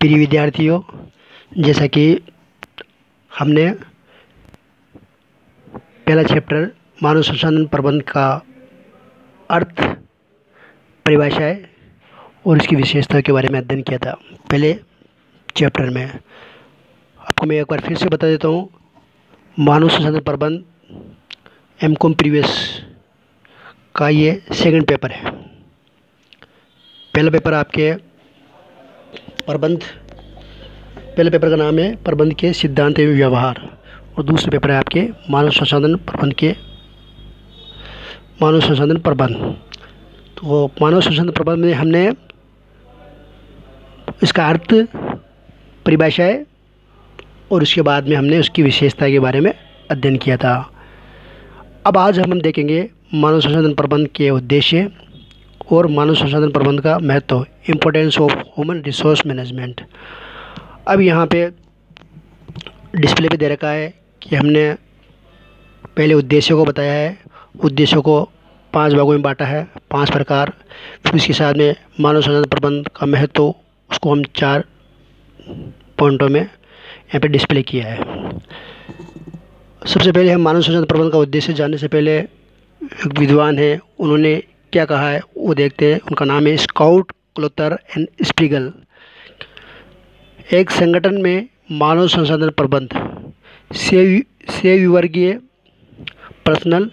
प्रिय विद्यार्थियों, जैसा कि हमने पहला चैप्टर मानव संसाधन प्रबंधन का अर्थ, परिभाषाएं और इसकी विशेषता के बारे में अध्ययन किया था पहले चैप्टर में। आपको मैं एक बार फिर से बता देता हूँ। मानव संसाधन प्रबंधन एमकॉम प्रीवियस का ये सेकंड पेपर है। पहला पेपर आपके पहले पेपर का नाम है प्रबंध के सिद्धांत एवं व्यवहार, और दूसरे पेपर है आपके मानव संसाधन प्रबंध। तो मानव संसाधन प्रबंध में हमने इसका अर्थ, परिभाषाएं और उसके बाद में हमने उसकी विशेषता के बारे में अध्ययन किया था। अब आज हम देखेंगे मानव संसाधन प्रबंध के उद्देश्य और मानव संसाधन प्रबंध का महत्व, importance of human resource management. अब यहाँ पे डिस्प्ले पे दे रखा है कि हमने पहले उद्देश्यों को बताया है। उद्देश्यों को 5 भागों में बांटा है, 5 प्रकार। फिर उसके साथ में मानव संसाधन प्रबंध का महत्व, उसको हम 4 पॉइंटों में यहाँ पे डिस्प्ले किया है। सबसे पहले हम मानव संसाधन प्रबंध का उद्देश्य जानने से पहले एक विद्वान है, उन्होंने क्या कहा है वो देखते हैं। उनका नाम है स्काउट क्लोथर एंड स्पीगल। एक संगठन में मानव संसाधन प्रबंध से विवर्गीय पर्सनल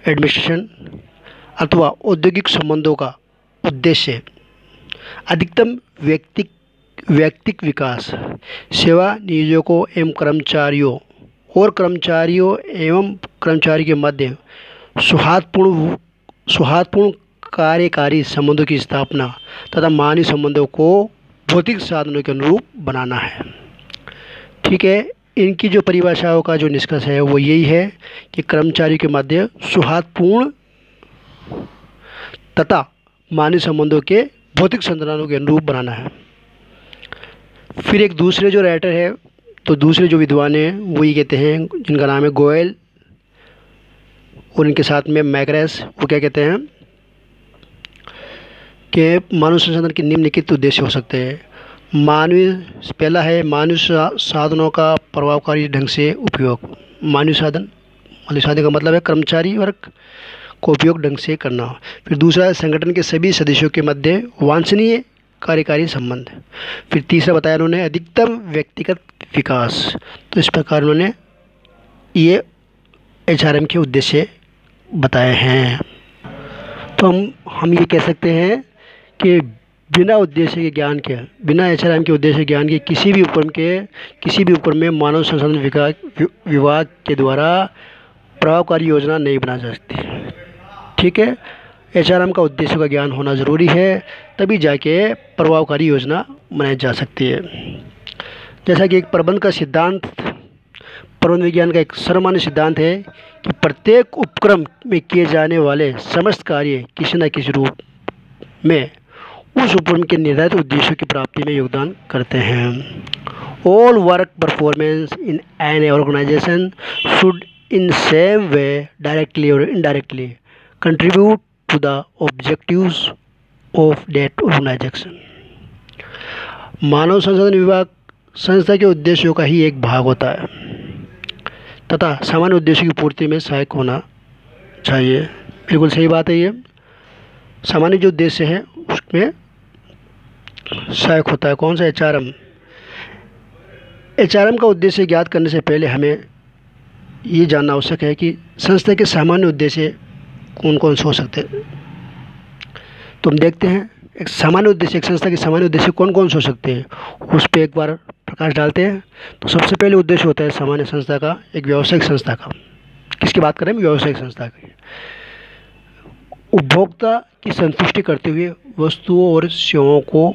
एडमिनिस्ट्रेशन अथवा औद्योगिक संबंधों का उद्देश्य अधिकतम व्यक्तिक विकास, सेवा नियोजकों एवं कर्मचारियों और कर्मचारियों एवं कर्मचारी के मध्य सौहार्दपूर्ण कार्यकारी संबंधों की स्थापना तथा मानवीय संबंधों को भौतिक साधनों के अनुरूप बनाना है। ठीक है, इनकी जो परिभाषाओं का जो निष्कर्ष है वो यही है कि कर्मचारी के मध्य सौहार्दपूर्ण तथा मानवीय संबंधों के भौतिक संरचनाओं के अनुरूप बनाना है। फिर एक दूसरे जो राइटर है, तो दूसरे जो विद्वान हैं वो ये कहते हैं, जिनका नाम है गोयल और इनके साथ में मैकरेस, वो क्या कहते हैं कि मानव संसाधन के निम्नलिखित उद्देश्य हो सकते हैं। पहला है मानव साधनों का प्रभावकारी ढंग से उपयोग। मानव साधन का मतलब है कर्मचारी वर्ग को उपयोग ढंग से करना। फिर दूसरा है संगठन के सभी सदस्यों के मध्य वांछनीय कार्यकारी संबंध। फिर तीसरा बताया उन्होंने अधिकतम व्यक्तिगत विकास। तो इस प्रकार उन्होंने ये HRM के उद्देश्य बताए हैं। तो हम ये कह सकते हैं कि बिना HRM के उद्देश्य ज्ञान के किसी भी उपक्रम में मानव संसाधन विभाग के द्वारा प्रभावकारी योजना नहीं बना जा सकती। ठीक है, HRM का उद्देश्य का ज्ञान होना ज़रूरी है, तभी जाके प्रभावकारी योजना बनाई जा सकती है। जैसा कि एक प्रबंध विज्ञान का एक सर्वमान्य सिद्धांत है कि प्रत्येक उपक्रम में किए जाने वाले समस्त कार्य किसी न किसी रूप में उस उपक्रम के निर्धारित उद्देश्यों की प्राप्ति में योगदान करते हैं। All work performance in an organisation should in same way directly और indirectly contribute to the objectives of that organisation. मानव संसाधन विभाग संस्था के उद्देश्यों का ही एक भाग होता है तथा सामान्य उद्देश्य की पूर्ति में सहायक होना चाहिए। बिल्कुल सही बात है। ये सामान्य जो उद्देश्य है उसमें सहायक होता है। कौन सा? HRM का उद्देश्य ज्ञात करने से पहले हमें ये जानना आवश्यक है कि संस्था के सामान्य उद्देश्य कौन कौन से हो सकते हैं। तो हम देखते हैं एक संस्था के सामान्य उद्देश्य कौन कौन से हो सकते हैं, उस पर एक बार प्रकाश डालते हैं। तो सबसे पहले उद्देश्य होता है सामान्य संस्था का, एक व्यावसायिक संस्था का। किसकी बात करें? व्यावसायिक संस्था की। उपभोक्ता की संतुष्टि करते हुए वस्तुओं और सेवाओं को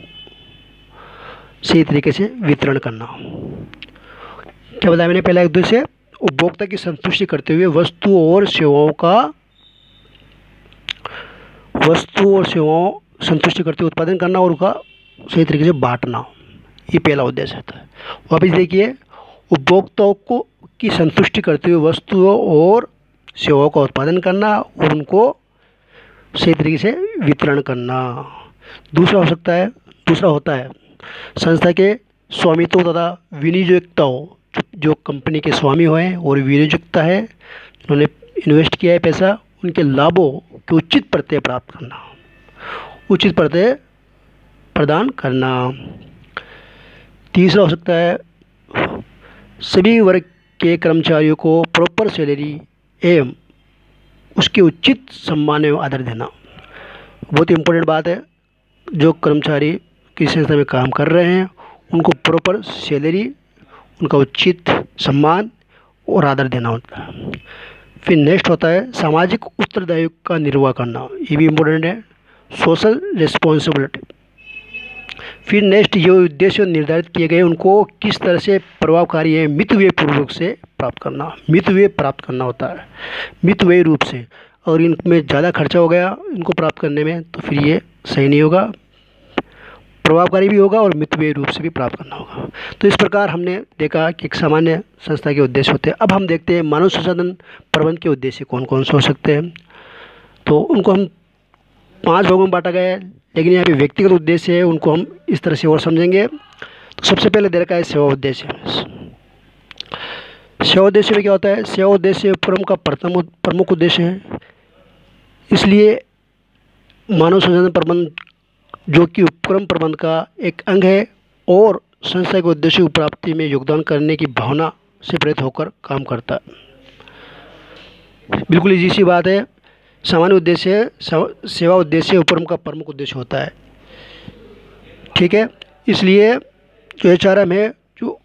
सही तरीके से वितरण करना। क्या बताया मैंने? पहला उद्देश्य उपभोक्ता की संतुष्टि करते हुए वस्तुओं और सेवाओं संतुष्टि करते हुए उत्पादन करना और उसका सही तरीके से बांटना। ये पहला उद्देश्य होता है। वापस देखिए, उपभोक्ताओं को की संतुष्टि करते हुए वस्तुओं और सेवाओं का उत्पादन करना और उनको सही तरीके से वितरण करना। दूसरा होता है संस्था के स्वामित्व तथा विनियोजकताओं, जो कंपनी के स्वामी हुए और विनियोजकता है, उन्होंने इन्वेस्ट किया है पैसा, उनके लाभों के उचित प्रत्यय प्राप्त करना, उचित प्रत्यय प्रदान करना। तीसरा हो सकता है सभी वर्ग के कर्मचारियों को प्रॉपर सैलरी एवं उसके उचित सम्मान एवं आदर देना। बहुत इंपॉर्टेंट बात है, जो कर्मचारी किसी संस्था में काम कर रहे हैं उनको प्रॉपर सैलरी, उनका उचित सम्मान और आदर देना होता है। फिर नेक्स्ट होता है सामाजिक उत्तरदायित्व का निर्वाह करना, ये भी इम्पोर्टेंट है, सोशल रिस्पॉन्सिबिलिटी। फिर नेक्स्ट ये उद्देश्य निर्धारित किए गए उनको किस तरह से प्रभावकारी है मितव्यय पूर्वक से प्राप्त करना, मितव्यय प्राप्त करना होता है, मितव्यय रूप से। और इनमें ज़्यादा खर्चा हो गया इनको प्राप्त करने में तो फिर ये सही नहीं होगा, प्रभावकारी भी होगा और मितव्यय रूप से भी प्राप्त करना होगा। तो इस प्रकार हमने देखा कि एक सामान्य संस्था के उद्देश्य होते हैं। अब हम देखते हैं मानव संसाधन प्रबंधन के उद्देश्य कौन कौन से हो सकते हैं। तो उनको हम 5 भागों में बांटा गया है, लेकिन यहाँ पे व्यक्तिगत उद्देश्य है, उनको हम इस तरह से और समझेंगे। तो सबसे पहले दे रखा है सेवा उद्देश्य। सेवा उद्देश्य में क्या होता है? सेवा उद्देश्य उपक्रम का प्रमुख उद्देश्य है। इसलिए मानव संसाधन प्रबंधन जो कि उपक्रम प्रबंधन का एक अंग है और संस्था के उद्देश्य की प्राप्ति में योगदान करने की भावना से प्रेरित होकर काम करता है। बिल्कुल इजी सी बात है। सामान्य उद्देश्य सेवा उद्देश्य उपक्रम का प्रमुख उद्देश्य होता है, ठीक है। इसलिए जो एचआरएम है, जो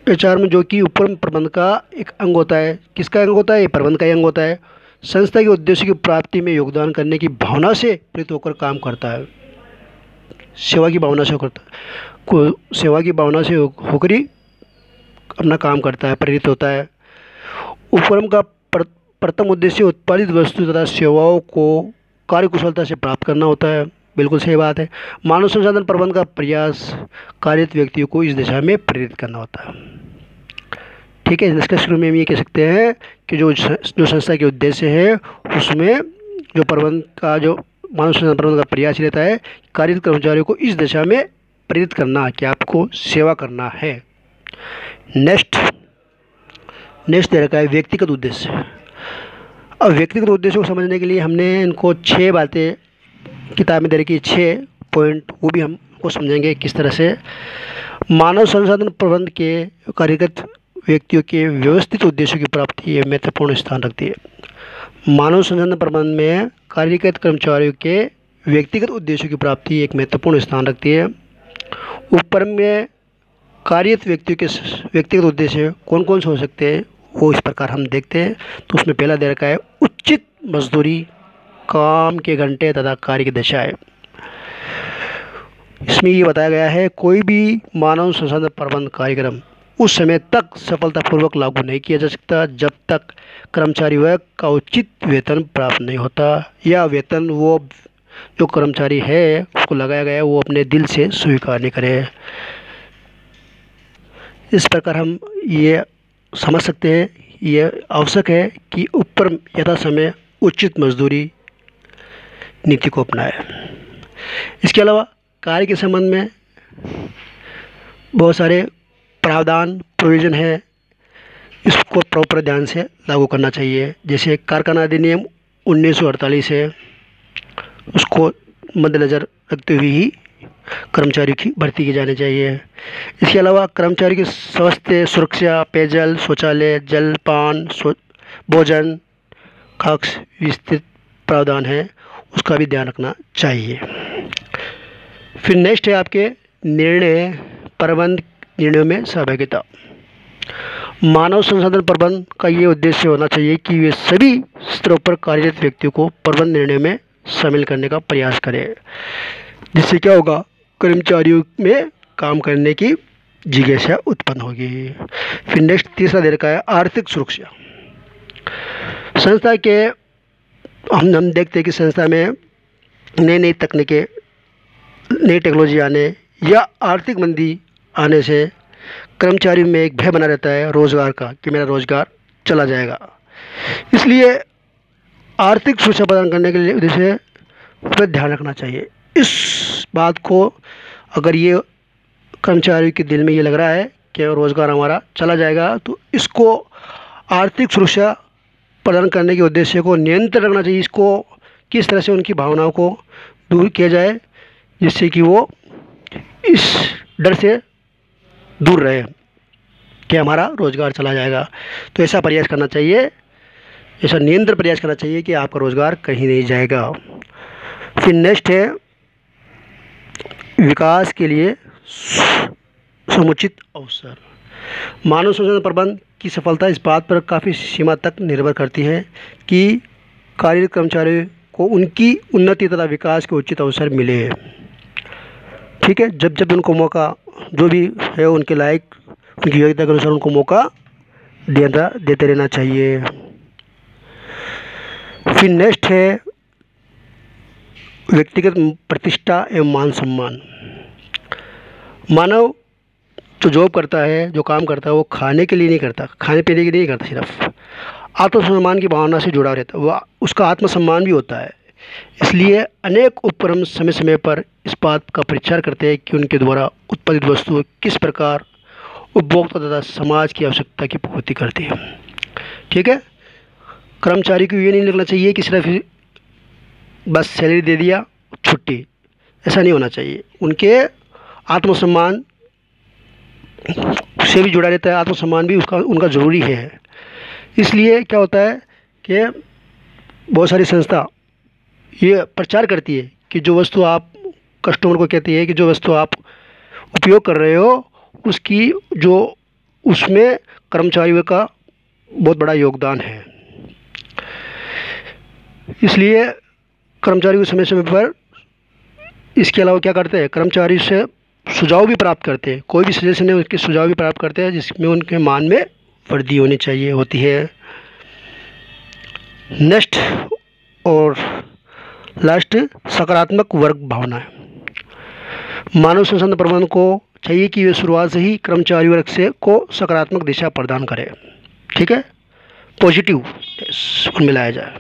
एचआर में जो कि उपक्रम प्रबंधन का एक अंग होता है, किसका अंग होता है? ये प्रबंधन का अंग होता है। संस्था के उद्देश्य की प्राप्ति में योगदान करने की भावना से प्रेरित होकर काम करता है, सेवा की भावना से करता है, सेवा की भावना से होकर ही अपना काम करता है, प्रेरित होता है। उपक्रम का प्रथम उद्देश्य उत्पादित वस्तु तथा सेवाओं को कार्यकुशलता से प्राप्त करना होता है। बिल्कुल सही बात है। मानव संसाधन प्रबंधन का प्रयास कार्यरत व्यक्तियों को इस दिशा में प्रेरित करना होता है, ठीक है। इसके शुरू में हम ये कह सकते हैं कि जो संस्था के उद्देश्य है उसमें जो प्रबंधन का जो मानव संसाधन प्रबंधन का प्रयास रहता है कार्यरत कर्मचारियों को इस दिशा में प्रेरित करना कि आपको सेवा करना है। नेक्स्ट दे रखा है व्यक्तिगत उद्देश्य। अब व्यक्तिगत उद्देश्य को समझने के लिए हमने इनको 6 बातें किताब में दे रखी, 6 पॉइंट, वो भी हमको समझेंगे किस तरह से मानव संसाधन प्रबंधन के कार्यरत व्यक्तियों के व्यवस्थित उद्देश्यों की प्राप्ति में महत्वपूर्ण स्थान रखती है। मानव संसाधन प्रबंधन में कार्यरत कर्मचारियों के व्यक्तिगत उद्देश्यों की प्राप्ति एक महत्वपूर्ण स्थान रखती है। ऊपर में कार्यरत व्यक्तियों के व्यक्तिगत उद्देश्य कौन कौन से हो सकते हैं वो इस प्रकार हम देखते हैं। तो उसमें पहला दे रखा है उचित मजदूरी, काम के घंटे तथा कार्य की दशाएं। इसमें ये बताया गया है कोई भी मानव संसाधन प्रबंधन कार्यक्रम उस समय तक सफलतापूर्वक लागू नहीं किया जा सकता जब तक कर्मचारी वर्ग का उचित वेतन प्राप्त नहीं होता या वेतन वो जो कर्मचारी है उसको लगाया गया है वो अपने दिल से स्वीकार नहीं करे। इस प्रकार हम ये समझ सकते हैं, ये आवश्यक है कि उपक्रम यथा समय उचित मजदूरी नीति को अपनाए। इसके अलावा कार्य के संबंध में बहुत सारे प्रावधान प्रोविज़न है, इसको प्रॉपर ध्यान से लागू करना चाहिए। जैसे कारखाना अधिनियम 1948 है, उसको मद्देनज़र रखते हुए ही कर्मचारियों की भर्ती की जानी चाहिए। इसके अलावा कर्मचारी की स्वास्थ्य सुरक्षा, पेयजल, शौचालय, जलपान, भोजन, कक्ष विस्तृत प्रावधान है, उसका भी ध्यान रखना चाहिए। फिर नेक्स्ट है आपके निर्णय प्रबंधन निर्णयों में सहभागिता। मानव संसाधन प्रबंधन का ये उद्देश्य होना चाहिए कि वे सभी स्तरों पर कार्यरत व्यक्तियों को प्रबंधन निर्णय में शामिल करने का प्रयास करें, जिससे क्या होगा, कर्मचारियों में काम करने की जिज्ञासा उत्पन्न होगी। फिर नेक्स्ट तीसरा दे रखा है आर्थिक सुरक्षा। संस्था के हम देखते हैं कि संस्था में नई तकनीकें, नई टेक्नोलॉजी आने या आर्थिक मंदी आने से कर्मचारियों में एक भय बना रहता है रोज़गार का कि मेरा रोज़गार चला जाएगा। इसलिए आर्थिक सुरक्षा प्रदान करने के लिए उद्देश्य पर ध्यान रखना चाहिए। इस बात को अगर ये कर्मचारी के दिल में ये लग रहा है कि रोज़गार हमारा चला जाएगा, तो इसको आर्थिक सुरक्षा प्रदान करने के उद्देश्य को नियंत्रण रखना चाहिए। इसको किस तरह से उनकी भावनाओं को दूर किया जाए जिससे कि वो इस डर से दूर रहे कि हमारा रोज़गार चला जाएगा। तो ऐसा प्रयास करना चाहिए, ऐसा निरंतर प्रयास करना चाहिए कि आपका रोज़गार कहीं नहीं जाएगा। फिर नेक्स्ट है विकास के लिए समुचित अवसर। मानव संसाधन प्रबंधन की सफलता इस बात पर काफ़ी सीमा तक निर्भर करती है कि कार्यरत कर्मचारियों को उनकी उन्नति तथा विकास के उचित अवसर मिले। ठीक है, जब जब उनको मौका जो भी है उनके लायक उनकी योग्यता के अनुसार उनको मौका देते रहना चाहिए। फिर नेक्स्ट है व्यक्तिगत प्रतिष्ठा एवं मान सम्मान। मानव जो जॉब करता है, जो काम करता है, वो खाने के लिए नहीं करता, खाने पीने के लिए नहीं करता, सिर्फ आत्मसम्मान की भावना से जुड़ा रहता है, वह उसका आत्मसम्मान भी होता है। इसलिए अनेक उपक्रम समय समय पर इस बात का प्रचार करते हैं कि उनके द्वारा उत्पादित वस्तुएं किस प्रकार उपभोक्ता तथा समाज की आवश्यकता की पूर्ति करती है। ठीक है, कर्मचारी को ये नहीं लगना चाहिए कि सिर्फ बस सैलरी दे दिया छुट्टी, ऐसा नहीं होना चाहिए। उनके आत्मसम्मान से भी जुड़ा रहता है, आत्मसम्मान भी उनका ज़रूरी है। इसलिए क्या होता है कि बहुत सारी संस्था ये प्रचार करती है कि जो वस्तु आप कस्टमर को कहती है कि जो वस्तु आप उपयोग कर रहे हो उसकी जो उसमें कर्मचारियों का बहुत बड़ा योगदान है। इसलिए कर्मचारी को समय समय पर इसके अलावा क्या करते हैं, कर्मचारी से सुझाव भी प्राप्त करते हैं, कोई भी सजेशन है उसके सुझाव भी प्राप्त करते हैं जिसमें उनके मान में वृद्धि होती है। नेक्स्ट और लास्ट सकारात्मक वर्ग भावना है। मानव संसाधन प्रबंधन को चाहिए कि वे शुरुआत से ही कर्मचारी वर्ग से को सकारात्मक दिशा प्रदान करे। ठीक है, पॉजिटिव उनमें लाया जाए।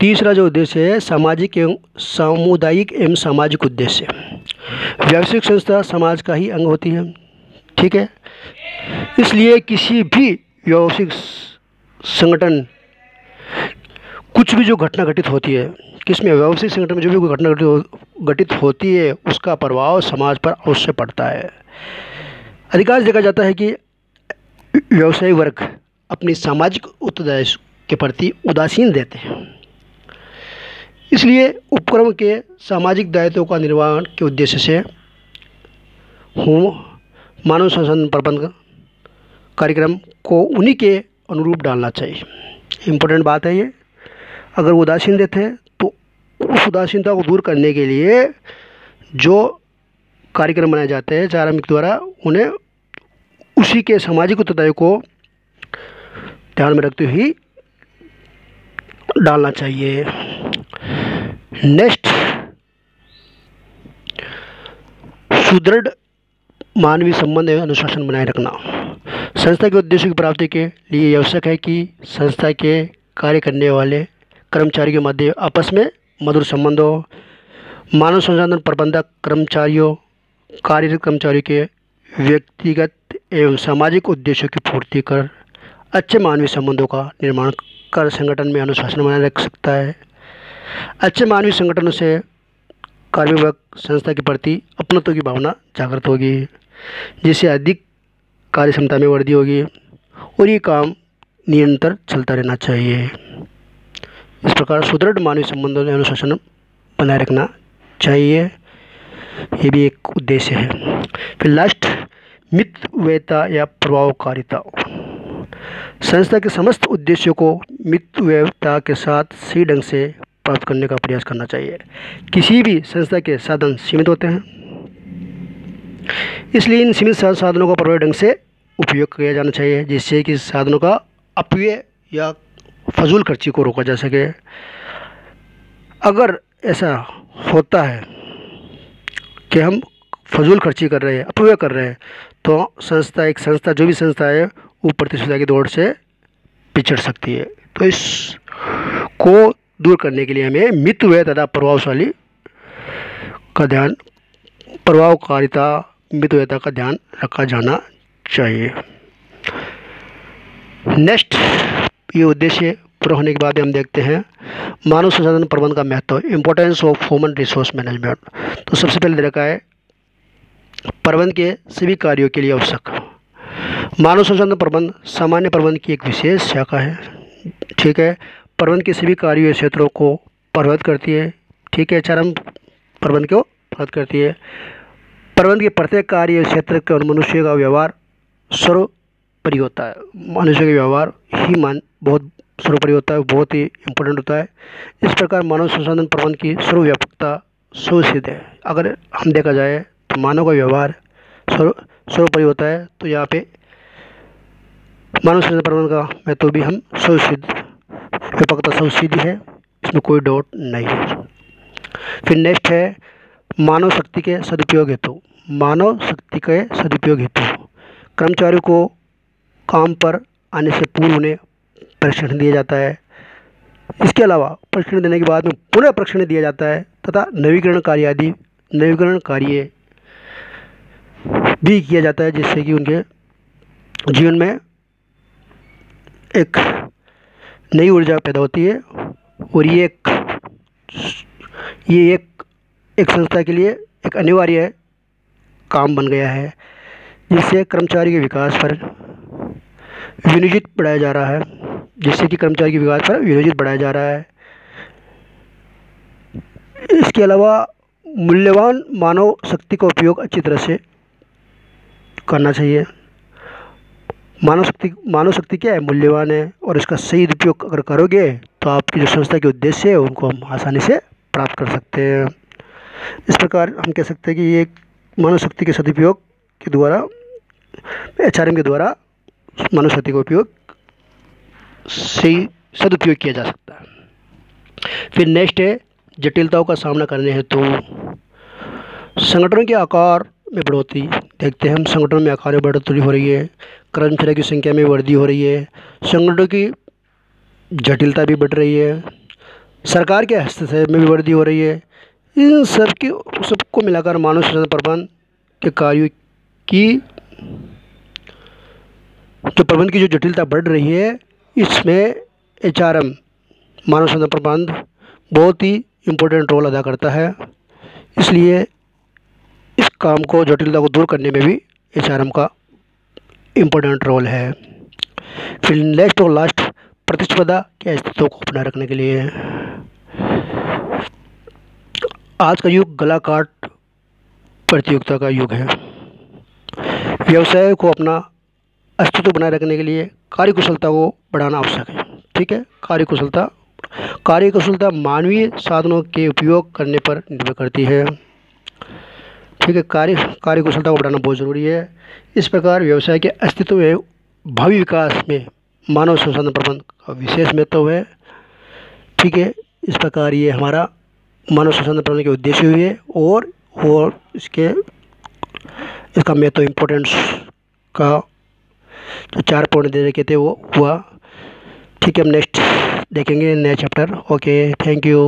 तीसरा जो उद्देश्य है सामाजिक एवं सामुदायिक एवं सामाजिक उद्देश्य। व्यावसायिक संस्था समाज का ही अंग होती है। ठीक है, इसलिए किसी भी व्यावसायिक संगठन कुछ भी जो घटना घटित होती है, किसमें व्यावसायिक संगठन में जो भी कोई घटना घटित होती है उसका प्रभाव समाज पर अवश्य पड़ता है। अधिकांश देखा जाता है कि व्यवसायी वर्ग अपनी सामाजिक उत्तरदायित्व के प्रति उदासीन रहते हैं। इसलिए उपक्रम के सामाजिक दायित्वों का निर्वहन के उद्देश्य से मानव संसाधन प्रबंधन कार्यक्रम को उन्हीं के अनुरूप डालना चाहिए। इम्पोर्टेंट बात है ये। अगर वो उदासीन रहते हैं तो उस उदासीनता को दूर करने के लिए जो कार्यक्रम बनाए जाते हैं चारामिक द्वारा उन्हें उसी के सामाजिक उत्तरदायित्व को ध्यान में रखते हुए डालना चाहिए। नेक्स्ट, सुदृढ़ मानवीय संबंध एवं अनुशासन बनाए रखना। संस्था के उद्देश्यों की प्राप्ति के लिए आवश्यक है कि संस्था के कार्य करने वाले कर्मचारियों के मध्य आपस में मधुर संबंध हो। मानव संसाधन प्रबंधक कर्मचारियों कार्यरत कर्मचारियों के व्यक्तिगत एवं सामाजिक उद्देश्यों की पूर्ति कर अच्छे मानवीय संबंधों का निर्माण कर संगठन में अनुशासन बनाए रख सकता है। अच्छे मानवीय संगठनों से कार्यविभाग संस्था के प्रति अपनत्व की भावना जागृत होगी, जिससे अधिक कार्य क्षमता में वृद्धि होगी और ये काम निरंतर चलता रहना चाहिए। इस प्रकार सुदृढ़ मानवीय संबंधों में अनुशासन बनाए रखना चाहिए, ये भी एक उद्देश्य है। फिर लास्ट, मितव्ययिता या प्रभावकारिता। संस्था के समस्त उद्देश्यों को मितव्ययिता के साथ सही ढंग से प्राप्त करने का प्रयास करना चाहिए। किसी भी संस्था के साधन सीमित होते हैं, इसलिए इन सीमित साधनों का प्रभावी ढंग से उपयोग किया जाना चाहिए, जिससे कि साधनों का अपव्यय या फजूल खर्ची को रोका जा सके। अगर ऐसा होता है कि हम फजूल खर्ची कर रहे हैं, अपव्यय कर रहे हैं, तो संस्था जो भी संस्था है वो प्रतिस्पर्धा की दौड़ से पिछड़ सकती है। तो इसको दूर करने के लिए हमें मितव्यय तथा प्रभावकारिता मितव्ययता का ध्यान रखा जाना चाहिए। नेक्स्ट, ये उद्देश्य पूरा होने के बाद हम देखते हैं मानव संसाधन प्रबंधन का महत्व, importance of human resource management. तो सबसे पहले देखा है प्रबंधन के सभी कार्यों के लिए आवश्यक। मानव संसाधन प्रबंधन सामान्य प्रबंधन की एक विशेष शाखा है। ठीक है, प्रबंधन के सभी कार्यों क्षेत्रों को प्रभावित करती है। ठीक है, HRM प्रबंधन को प्रभावित करती है। प्रबंधन के प्रत्येक कार्य क्षेत्र के मनुष्य का व्यवहार सर्वोपरि होता है। मनुष्य का व्यवहार ही बहुत सर्वोपरि होता है, बहुत ही इम्पोर्टेंट होता है। इस प्रकार मानव संसाधन प्रबंधन की सर्वव्यापकता सुसिद्ध है। अगर हम देखा जाए तो मानव का व्यवहार सर्वोपरि होता है, तो यहाँ पे मानव संसाधन प्रबंधन का महत्व भी हम सुसिद्ध, व्यापकता सुसिद्ध है, इसमें कोई डाउट नहीं है। फिर नेक्स्ट है मानव शक्ति के सदुपयोग हेतु। मानव शक्ति के सदुपयोग हेतु कर्मचारियों को काम पर आने से पूर्व उन्हें प्रशिक्षण दिया जाता है। इसके अलावा प्रशिक्षण देने के बाद में पुनः प्रशिक्षण दिया जाता है तथा नवीकरण कार्य भी किया जाता है, जिससे कि उनके जीवन में एक नई ऊर्जा पैदा होती है। और ये एक संस्था के लिए एक अनिवार्य काम बन गया है, जिससे कर्मचारी के विकास पर विनियोजित बढ़ाया जा रहा है, इसके अलावा मूल्यवान मानव शक्ति का उपयोग अच्छी तरह से करना चाहिए। मानव शक्ति क्या है, मूल्यवान है, और इसका सही उपयोग अगर करोगे तो आपकी जो संस्था के उद्देश्य है उनको हम आसानी से प्राप्त कर सकते हैं। इस प्रकार हम कह सकते हैं कि ये मानव शक्ति के सदुपयोग के द्वारा, HRM के द्वारा मानव शक्ति का उपयोग सही सदुपयोग किया जा सकता है। फिर नेक्स्ट है जटिलताओं का सामना करने हेतु संगठनों के आकार में बढ़ोतरी। देखते हैं हम संगठनों में आकार में बढ़ोतरी हो रही है, कर्मचारियों की संख्या में वृद्धि हो रही है, संगठनों की जटिलता भी बढ़ रही है, सरकार के हस्तक्षेप में भी वृद्धि हो रही है। इन सबको मिलाकर मानव संसाधन प्रबंधन के कार्यों की जो जटिलता बढ़ रही है, इसमें HRM मानव संसाधन प्रबंधन बहुत ही इम्पोर्टेंट रोल अदा करता है। इसलिए इस काम को, जटिलता को दूर करने में भी HRM का इम्पोर्टेंट रोल है। फिर नेक्स्ट और लास्ट, प्रतिस्पर्धा के अस्तित्व को बनाए रखने के लिए आज का युग गला काट प्रतियोगिता का युग है। व्यवसाय को अपना अस्तित्व बनाए रखने के लिए कार्यकुशलता को बढ़ाना आवश्यक है। ठीक है, कार्यकुशलता मानवीय साधनों के उपयोग करने पर निर्भर करती है। ठीक है, कार्यकुशलता को बढ़ाना बहुत ज़रूरी है। इस प्रकार व्यवसाय के अस्तित्व में भावी विकास में मानव संसाधन प्रबंधन का विशेष महत्व है। ठीक है, इस प्रकार ये हमारा मानव संसाधन प्रबंधन के उद्देश्य हुए और इसका महत्व, इम्पोर्टेंस का जो 4 पॉइंट दे रखे थे वो हुआ। ठीक है, हम नेक्स्ट देखेंगे नया चैप्टर। Okay, thank you.